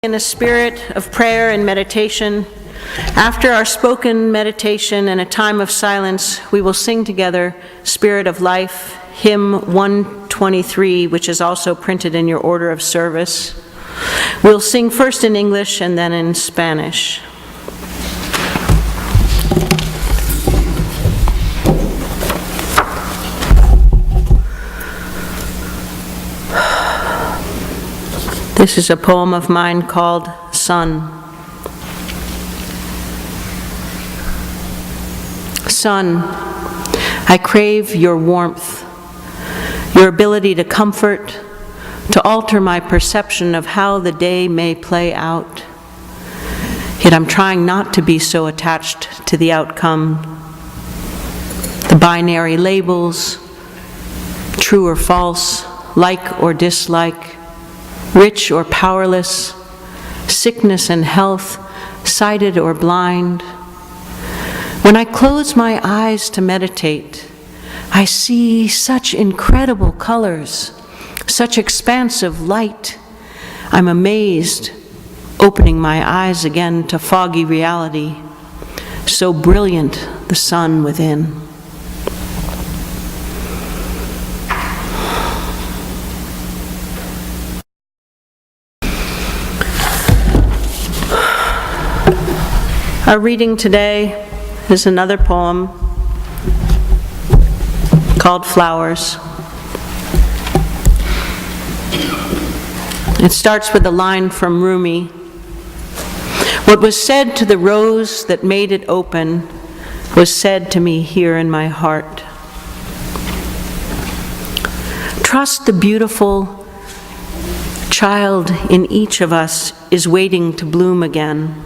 In a spirit of prayer and meditation, after our spoken meditation and a time of silence, we will sing together Spirit of Life, hymn 123, which is also printed in your order of service. We'll sing first in English and then in Spanish. This is a poem of mine called Sun. Sun, I crave your warmth, your ability to comfort, to alter my perception of how the day may play out. Yet I'm trying not to be so attached to the outcome, the binary labels, true or false, like or dislike, rich or powerless, sickness and health, sighted or blind. When I close my eyes to meditate, I see such incredible colors, such expansive light. I'm amazed, opening my eyes again to foggy reality, so brilliant the sun within. Our reading today is another poem called Flowers. It starts with a line from Rumi. What was said to the rose that made it open was said to me here in my heart. Trust the beautiful child in each of us is waiting to bloom again.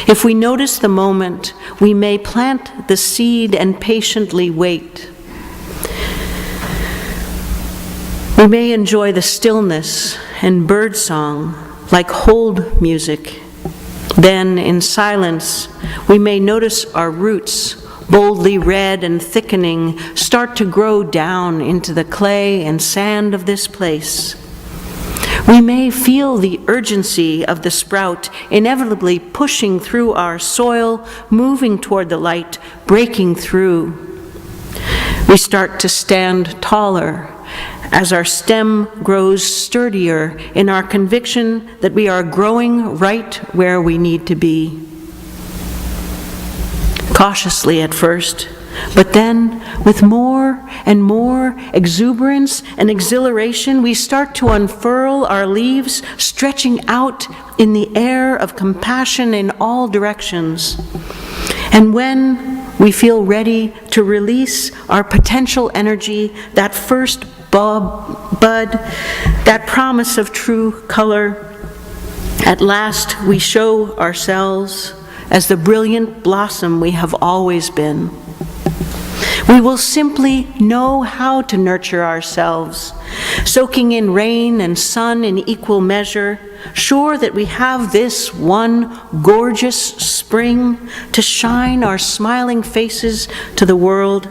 If we notice the moment, we may plant the seed and patiently wait. We may enjoy the stillness and birdsong like hold music. Then, in silence, we may notice our roots, boldly red and thickening, start to grow down into the clay and sand of this place. We may feel the urgency of the sprout inevitably pushing through our soil, moving toward the light, breaking through. We start to stand taller as our stem grows sturdier in our conviction that we are growing right where we need to be. Cautiously at first, but then, with more and more exuberance and exhilaration, we start to unfurl our leaves, stretching out in the air of compassion in all directions. And when we feel ready to release our potential energy, that first bud, that promise of true color, at last we show ourselves as the brilliant blossom we have always been. We will simply know how to nurture ourselves, soaking in rain and sun in equal measure, sure that we have this one gorgeous spring to shine our smiling faces to the world,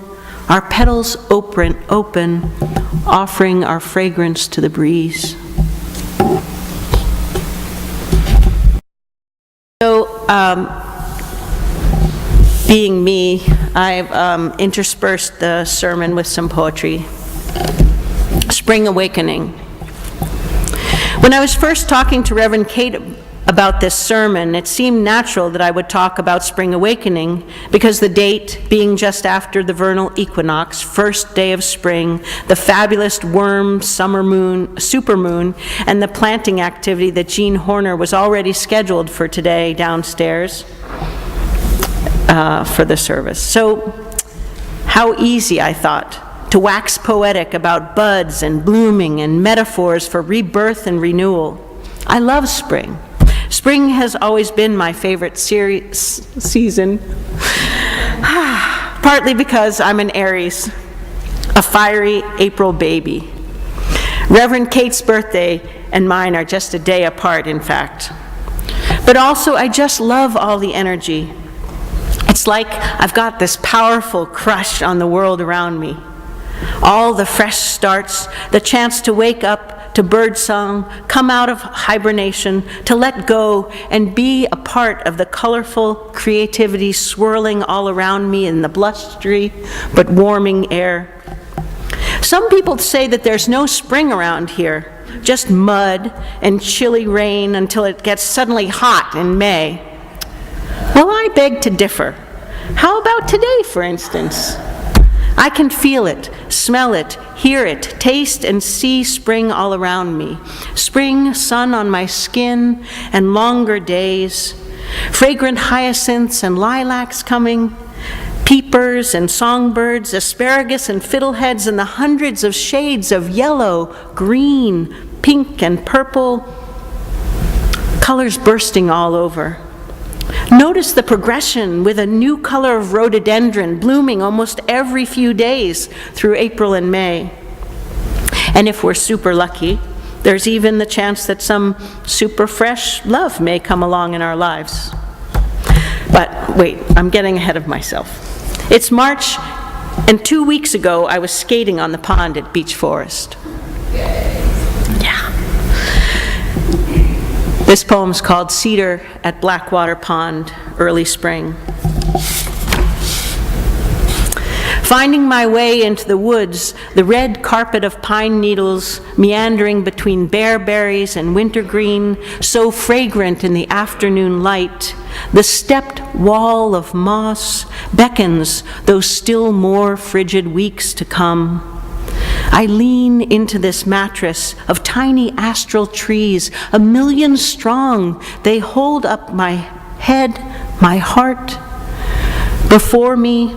our petals open, offering our fragrance to the breeze. So, being me, I've interspersed the sermon with some poetry. Spring Awakening. When I was first talking to Reverend Kate about this sermon, it seemed natural that I would talk about Spring Awakening because the date being just after the vernal equinox, first day of spring, the fabulous warm summer moon, supermoon, and the planting activity that Jean Horner was already scheduled for today downstairs. For the service. So, how easy, I thought, to wax poetic about buds and blooming and metaphors for rebirth and renewal. I love spring. Spring has always been my favorite season, partly because I'm an Aries, a fiery April baby. Reverend Kate's birthday and mine are just a day apart, in fact. But also, I just love all the energy. It's like I've got this powerful crush on the world around me. All the fresh starts, the chance to wake up to birdsong, come out of hibernation, to let go and be a part of the colorful creativity swirling all around me in the blustery but warming air. Some people say that there's no spring around here, just mud and chilly rain until it gets suddenly hot in May. Well, I beg to differ. How about today, for instance? I can feel it, smell it, hear it, taste and see spring all around me. Spring sun on my skin and longer days, fragrant hyacinths and lilacs coming, peepers and songbirds, asparagus and fiddleheads, and the hundreds of shades of yellow, green, pink, and purple, colors bursting all over. Notice the progression with a new color of rhododendron blooming almost every few days through April and May. And if we're super lucky, there's even the chance that some super fresh love may come along in our lives. But wait, I'm getting ahead of myself. It's March, and 2 weeks ago I was skating on the pond at Beach Forest. This poem's called Cedar at Blackwater Pond, Early Spring. Finding my way into the woods, the red carpet of pine needles meandering between bare berries and wintergreen, so fragrant in the afternoon light, the stepped wall of moss beckons those still more frigid weeks to come. I lean into this mattress of tiny astral trees, 1,000,000 strong. They hold up my head, my heart. Before me,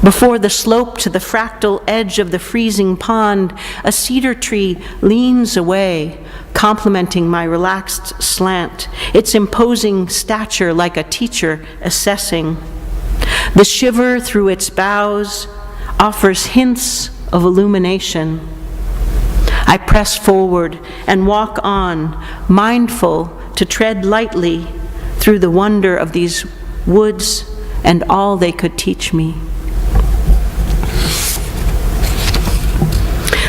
before the slope to the fractal edge of the freezing pond, a cedar tree leans away, complementing my relaxed slant, its imposing stature like a teacher assessing. The shiver through its boughs offers hints of illumination. I press forward and walk on, mindful to tread lightly through the wonder of these woods and all they could teach me.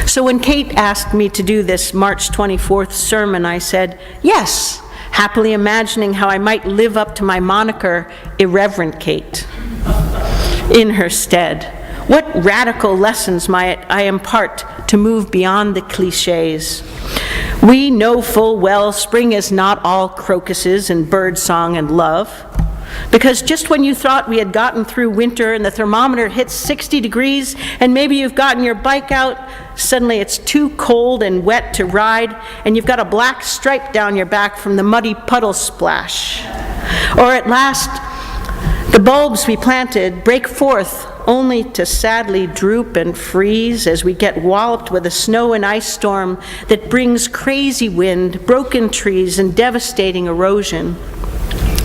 So when Kate asked me to do this March 24th sermon, I said, yes, happily imagining how I might live up to my moniker, Irreverent Kate, in her stead. What radical lessons might I impart to move beyond the cliches? We know full well spring is not all crocuses and birdsong and love, because just when you thought we had gotten through winter and the thermometer hits 60 degrees and maybe you've gotten your bike out, suddenly it's too cold and wet to ride and you've got a black stripe down your back from the muddy puddle splash. Or at last, the bulbs we planted break forth only to sadly droop and freeze as we get walloped with a snow and ice storm that brings crazy wind, broken trees, and devastating erosion.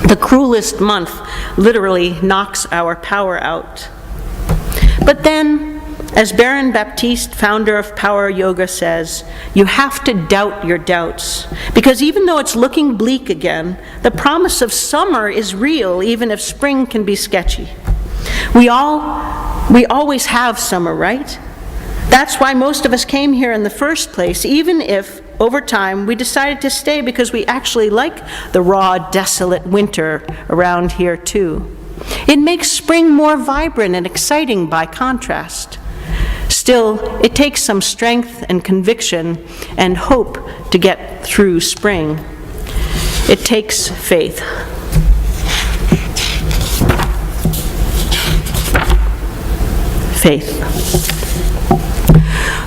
The cruelest month literally knocks our power out. But then, as Baron Baptiste, founder of Power Yoga, says, you have to doubt your doubts, because even though it's looking bleak again, the promise of summer is real, even if spring can be sketchy. We always have summer, right? That's why most of us came here in the first place, even if, over time, we decided to stay because we actually like the raw, desolate winter around here, too. It makes spring more vibrant and exciting by contrast. Still, it takes some strength and conviction and hope to get through spring. It takes faith. Faith.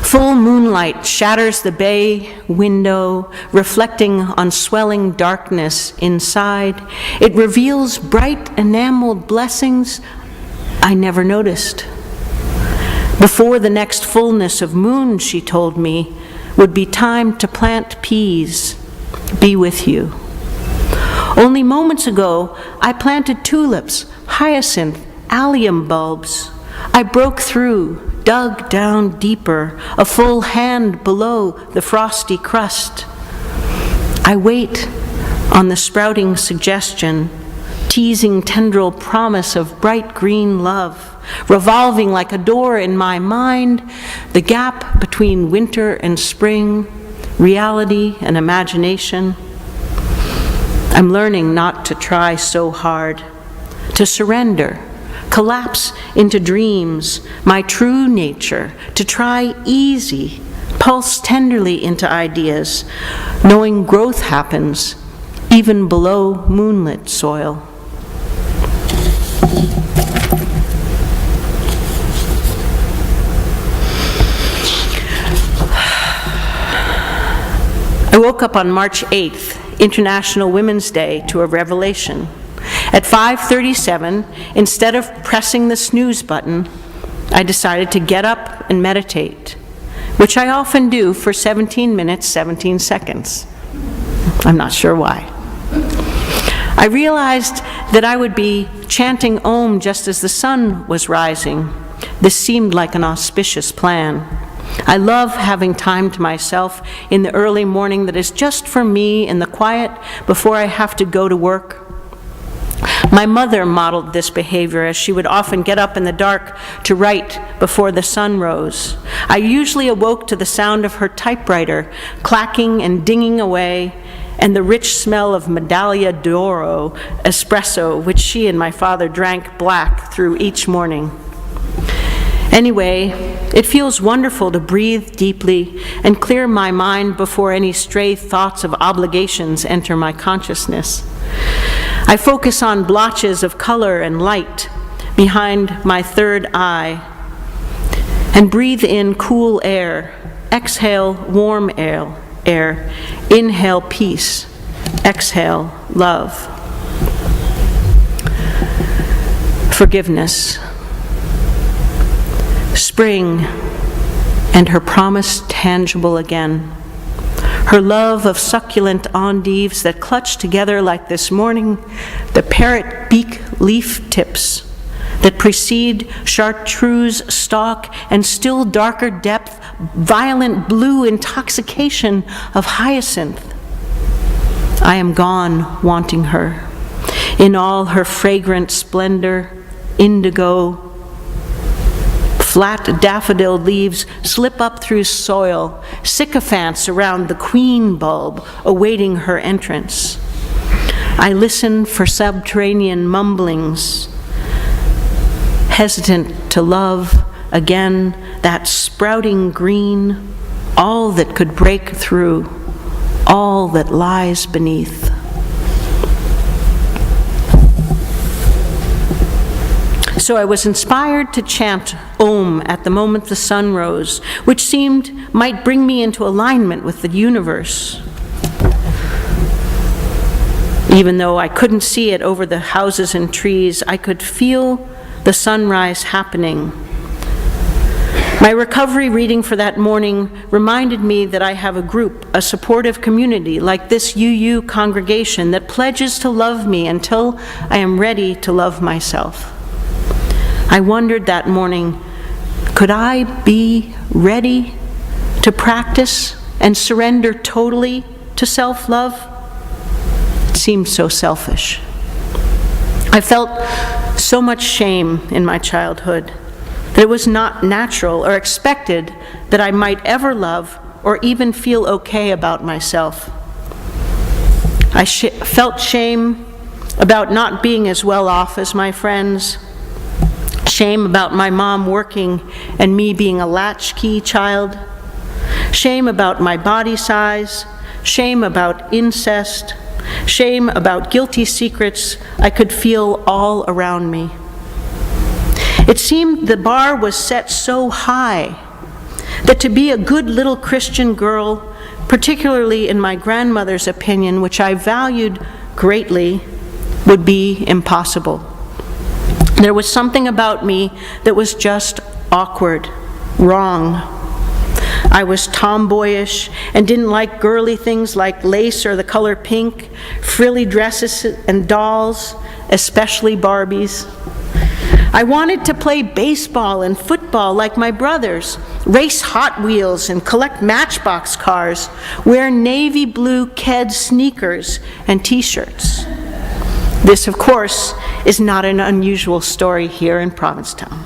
Full moonlight shatters the bay window, reflecting on swelling darkness inside. It reveals bright enameled blessings I never noticed. Before the next fullness of moon, she told me, would be time to plant peas, be with you. Only moments ago, I planted tulips, hyacinth, allium bulbs. I broke through, dug down deeper, a full hand below the frosty crust. I wait on the sprouting suggestion, teasing tendril promise of bright green love, revolving like a door in my mind, the gap between winter and spring, reality and imagination. I'm learning not to try so hard, to surrender, collapse into dreams, my true nature, to try easy, pulse tenderly into ideas, knowing growth happens even below moonlit soil. I woke up on March 8th, International Women's Day, to a revelation. At 5:37, instead of pressing the snooze button, I decided to get up and meditate, which I often do for 17 minutes, 17 seconds. I'm not sure why. I realized that I would be chanting Om just as the sun was rising. This seemed like an auspicious plan. I love having time to myself in the early morning that is just for me in the quiet before I have to go to work. My mother modeled this behavior, as she would often get up in the dark to write before the sun rose. I usually awoke to the sound of her typewriter clacking and dinging away, and the rich smell of Medaglia d'Oro espresso, which she and my father drank black through each morning. Anyway, it feels wonderful to breathe deeply and clear my mind before any stray thoughts of obligations enter my consciousness. I focus on blotches of color and light behind my third eye and breathe in cool air, exhale warm air, inhale peace, exhale love. Forgiveness. Spring, and her promise tangible again. Her love of succulent endives that clutch together like this morning, the parrot beak leaf tips that precede chartreuse stalk and still darker depth, violent blue intoxication of hyacinth. I am gone wanting her, in all her fragrant splendor, indigo. Flat daffodil leaves slip up through soil, sycophants around the queen bulb awaiting her entrance. I listen for subterranean mumblings, hesitant to love again that sprouting green, all that could break through, all that lies beneath. So I was inspired to chant Om at the moment the sun rose, which seemed might bring me into alignment with the universe. Even though I couldn't see it over the houses and trees, I could feel the sunrise happening. My recovery reading for that morning reminded me that I have a group, a supportive community like this UU congregation that pledges to love me until I am ready to love myself. I wondered that morning, could I be ready to practice and surrender totally to self-love? It seemed so selfish. I felt so much shame in my childhood that it was not natural or expected that I might ever love or even feel okay about myself. I felt shame about not being as well off as my friends, shame about my mom working and me being a latchkey child, shame about my body size, shame about incest, shame about guilty secrets I could feel all around me. It seemed the bar was set so high that to be a good little Christian girl, particularly in my grandmother's opinion, which I valued greatly, would be impossible. There was something about me that was just awkward, wrong. I was tomboyish and didn't like girly things like lace or the color pink, frilly dresses and dolls, especially Barbies. I wanted to play baseball and football like my brothers, race Hot Wheels and collect Matchbox cars, wear navy blue Ked sneakers and t-shirts. This, of course, is not an unusual story here in Provincetown.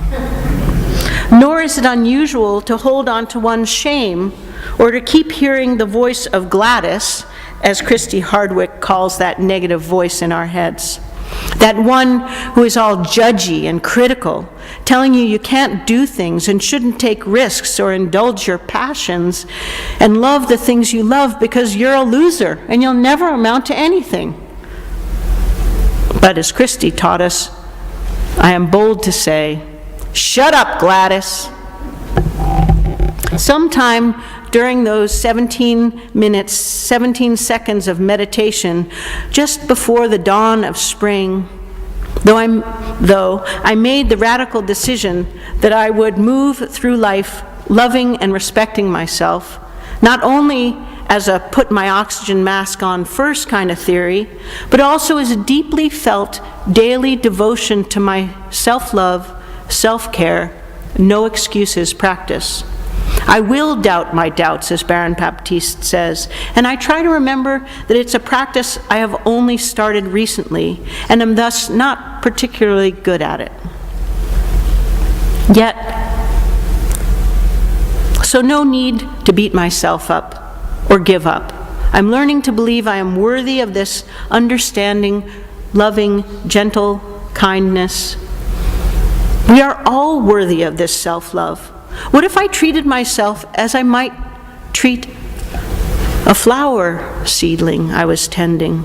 Nor is it unusual to hold on to one's shame or to keep hearing the voice of Gladys, as Christy Hardwick calls that negative voice in our heads. That one who is all judgy and critical, telling you can't do things and shouldn't take risks or indulge your passions and love the things you love because you're a loser and you'll never amount to anything. But as Christy taught us, I am bold to say, shut up, Gladys. Sometime during those 17 minutes, 17 seconds of meditation, just before the dawn of spring, though I made the radical decision that I would move through life loving and respecting myself, not only as a put my oxygen mask on first kind of theory, but also as a deeply felt daily devotion to my self-love, self-care, no excuses practice. I will doubt my doubts, as Baron Baptiste says, and I try to remember that it's a practice I have only started recently and am thus not particularly good at it. Yet, so no need to beat myself up or give up. I'm learning to believe I am worthy of this understanding, loving, gentle kindness. We are all worthy of this self-love. What if I treated myself as I might treat a flower seedling I was tending?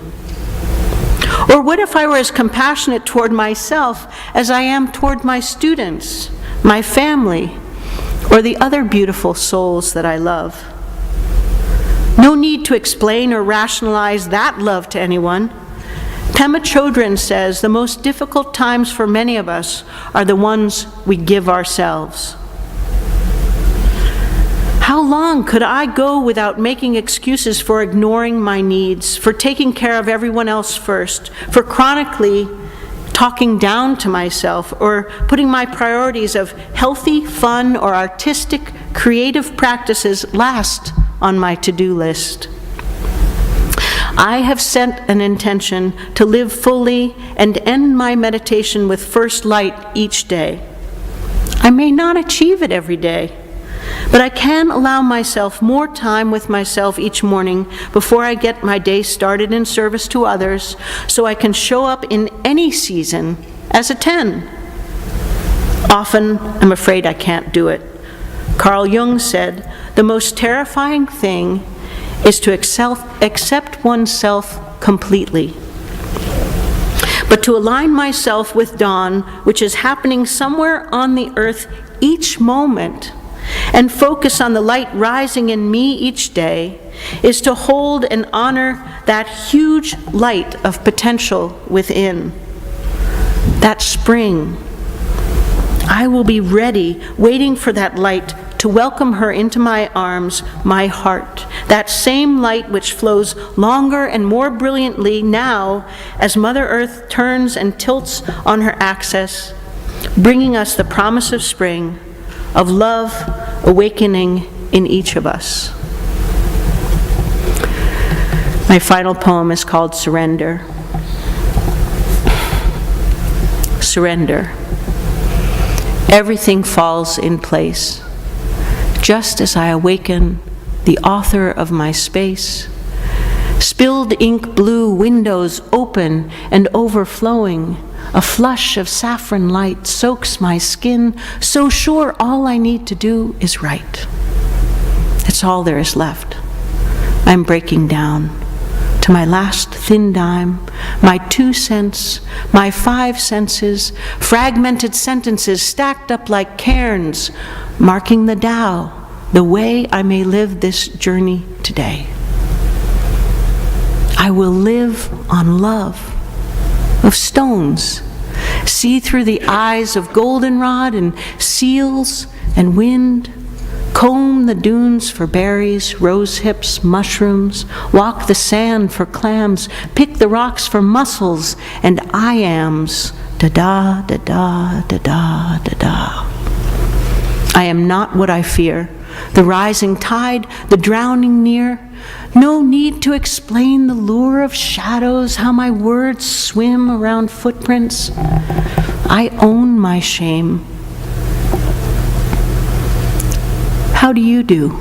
Or what if I were as compassionate toward myself as I am toward my students, my family, or the other beautiful souls that I love? No need to explain or rationalize that love to anyone. Pema Chodron says the most difficult times for many of us are the ones we give ourselves. How long could I go without making excuses for ignoring my needs, for taking care of everyone else first, for chronically talking down to myself, or putting my priorities of healthy, fun, or artistic, creative practices last on my to-do list? I have set an intention to live fully and end my meditation with first light each day. I may not achieve it every day, but I can allow myself more time with myself each morning before I get my day started in service to others, so I can show up in any season as a 10. Often, I'm afraid I can't do it. Carl Jung said, the most terrifying thing is to accept oneself completely. But to align myself with dawn, which is happening somewhere on the earth each moment, and focus on the light rising in me each day, is to hold and honor that huge light of potential within. That spring, I will be ready, waiting for that light to welcome her into my arms, my heart. That same light which flows longer and more brilliantly now as Mother Earth turns and tilts on her axis, bringing us the promise of spring, of love awakening in each of us. My final poem is called Surrender. Surrender. Everything falls in place. Just as I awaken the author of my space, spilled ink blue windows open and overflowing, a flush of saffron light soaks my skin, so sure all I need to do is write. It's all there is left. I'm breaking down to my last thin dime, my 2 cents, my 5 senses, fragmented sentences stacked up like cairns, marking the Tao, the way I may live this journey today. I will live on love of stones, see through the eyes of goldenrod and seals and wind, comb the dunes for berries, rose hips, mushrooms, walk the sand for clams, pick the rocks for mussels and I-ams, da-da, da-da, da-da, da-da. I am not what I fear, the rising tide, the drowning near. No need to explain the lure of shadows, how my words swim around footprints. I own my shame. How do you do?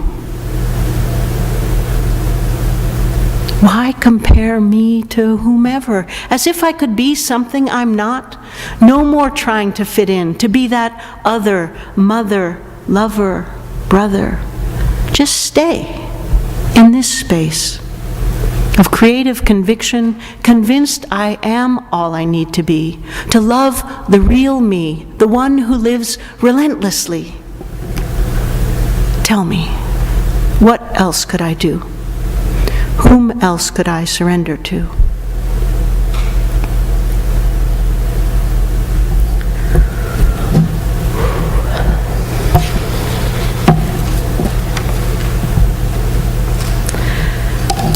Why compare me to whomever, as if I could be something I'm not? No more trying to fit in, to be that other, mother, lover, brother. Just stay in this space of creative conviction, convinced I am all I need to be, to love the real me, the one who lives relentlessly. Tell me, what else could I do? Whom else could I surrender to?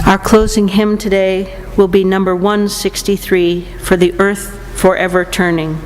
Our closing hymn today will be number 163, For the Earth Forever Turning.